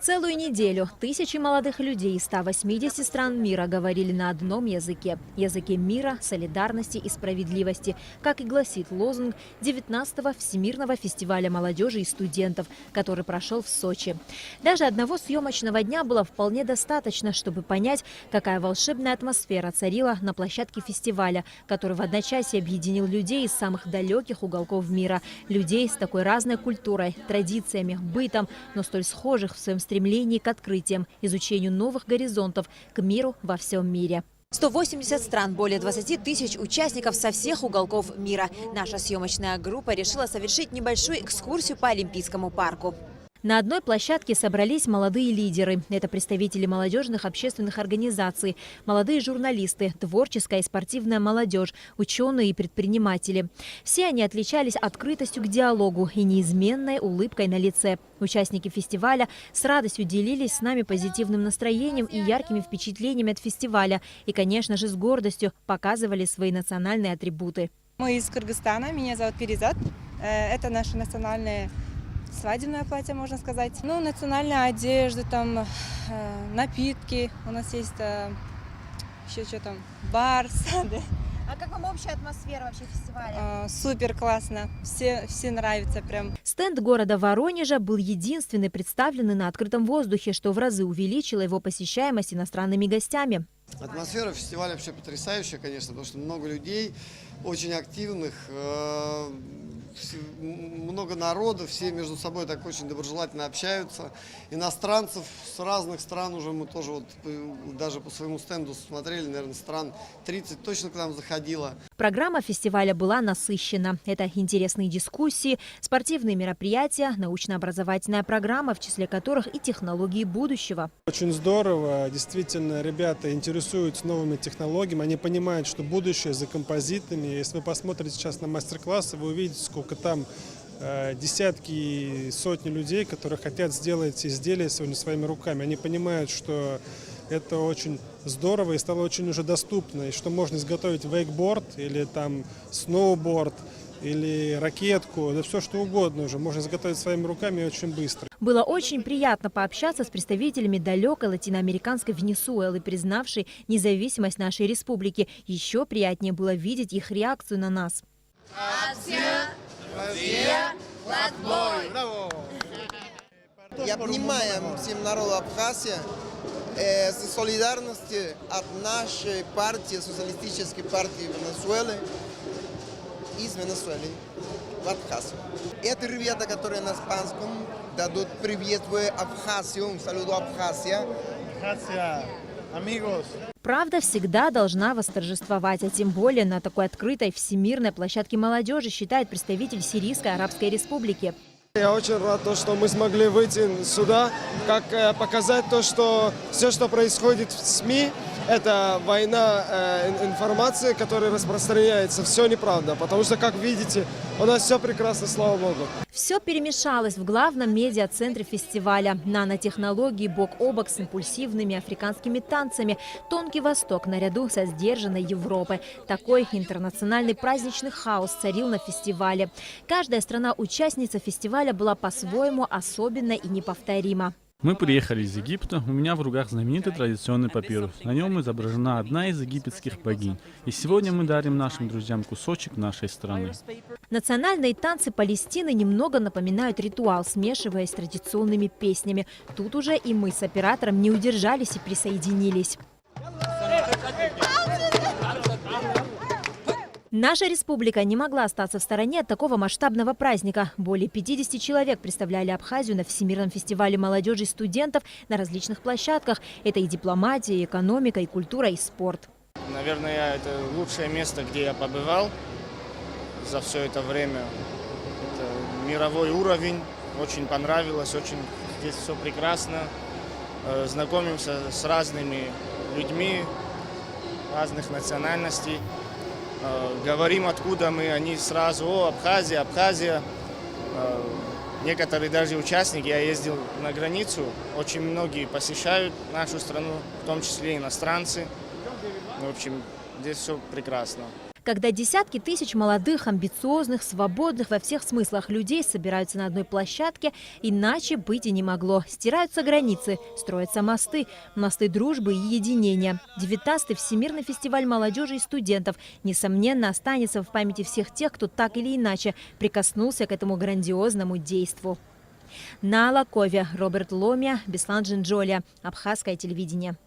Целую неделю тысячи молодых людей из 180 стран мира говорили на одном языке – языке мира, солидарности и справедливости, как и гласит лозунг 19-го Всемирного фестиваля молодежи и студентов, который прошел в Сочи. Даже одного съемочного дня было вполне достаточно, чтобы понять, какая волшебная атмосфера царила на площадке фестиваля, который в одночасье объединил людей из самых далеких уголков мира, людей с такой разной культурой, традициями, бытом, но столь схожих в своем стремлении к открытиям, изучению новых горизонтов, к миру во всем мире. 180 стран, более 20 тысяч участников со всех уголков мира. Наша съемочная группа решила совершить небольшую экскурсию по Олимпийскому парку. На одной площадке собрались молодые лидеры. Это представители молодежных общественных организаций, молодые журналисты, творческая и спортивная молодежь, ученые и предприниматели. Все они отличались открытостью к диалогу и неизменной улыбкой на лице. Участники фестиваля с радостью делились с нами позитивным настроением и яркими впечатлениями от фестиваля. И, конечно же, с гордостью показывали свои национальные атрибуты. Мы из Кыргызстана, меня зовут Перизат. Это наше национальное свадебное платье, можно сказать. Ну, национальная одежда, там, напитки. У нас есть еще что там, бар, сады. А как вам общая атмосфера вообще фестиваля? Супер классно, все нравится прям. Стенд города Воронежа был единственный представленный на открытом воздухе, что в разы увеличило его посещаемость иностранными гостями. Атмосфера фестиваля вообще потрясающая, конечно, потому что много людей, очень активных, много народу, все между собой так очень доброжелательно общаются. Иностранцев с разных стран уже мы тоже вот даже по своему стенду смотрели, наверное, стран 30 точно к нам заходило. Программа фестиваля была насыщена. Это интересные дискуссии, спортивные мероприятия, научно-образовательная программа, в числе которых и технологии будущего. Очень здорово. Действительно, ребята интересуются новыми технологиями. Они понимают, что будущее за композитами. Если вы посмотрите сейчас на мастер-классы, вы увидите, сколько там десятки и сотни людей, которые хотят сделать изделия сегодня своими руками. Они понимают, что это очень здорово и стало очень уже доступно, и что можно изготовить вейкборд или там сноуборд или ракетку, да все что угодно уже можно изготовить своими руками очень быстро. Было очень приятно пообщаться с представителями далекой латиноамериканской Венесуэлы, признавшей независимость нашей республики. Еще приятнее было видеть их реакцию на нас. Я понимаю всем народу Абхазии с солидарностью от нашей партии, социалистической партии Венесуэлы, из Венесуэлы в Абхазию. Это ребята, которые на испанском дадут привет в Абхазию, салюту Абхазия. Gracias, amigos. Правда всегда должна восторжествовать, а тем более на такой открытой всемирной площадке молодежи, считает представитель Сирийской Арабской Республики. Я очень рад, что мы смогли выйти сюда, как показать то, что все, что происходит в СМИ, это война информации, которая распространяется. Все неправда, потому что, как видите, у нас все прекрасно, слава богу. Все перемешалось в главном медиа-центре фестиваля. Нанотехнологии бок о бок с импульсивными африканскими танцами. Тонкий Восток наряду со сдержанной Европой. Такой интернациональный праздничный хаос царил на фестивале. Каждая страна-участница фестиваля была по-своему особенна и неповторима. Мы приехали из Египта, у меня в руках знаменитый традиционный папирус. На нем изображена одна из египетских богинь. И сегодня мы дарим нашим друзьям кусочек нашей страны. Национальные танцы Палестины немного напоминают ритуал, смешиваясь с традиционными песнями. Тут уже и мы с оператором не удержались и присоединились. Наша республика не могла остаться в стороне от такого масштабного праздника. Более 50 человек представляли Абхазию на Всемирном фестивале молодежи и студентов на различных площадках. Это и дипломатия, и экономика, и культура, и спорт. Наверное, это лучшее место, где я побывал за все это время. Это мировой уровень, очень понравилось, очень здесь все прекрасно. Знакомимся с разными людьми разных национальностей. Говорим, откуда мы, они сразу: о, Абхазия, Абхазия. Некоторые даже участники, я ездил на границу, очень многие посещают нашу страну, в том числе иностранцы. В общем, здесь все прекрасно. Когда десятки тысяч молодых, амбициозных, свободных во всех смыслах людей собираются на одной площадке, иначе быть и не могло. Стираются границы, строятся мосты, мосты дружбы и единения. 19-й Всемирный фестиваль молодежи и студентов, несомненно, останется в памяти всех тех, кто так или иначе прикоснулся к этому грандиозному действу. На Алакове Роберт Ломия, Беслан Джинджоlia, Абхазское телевидение.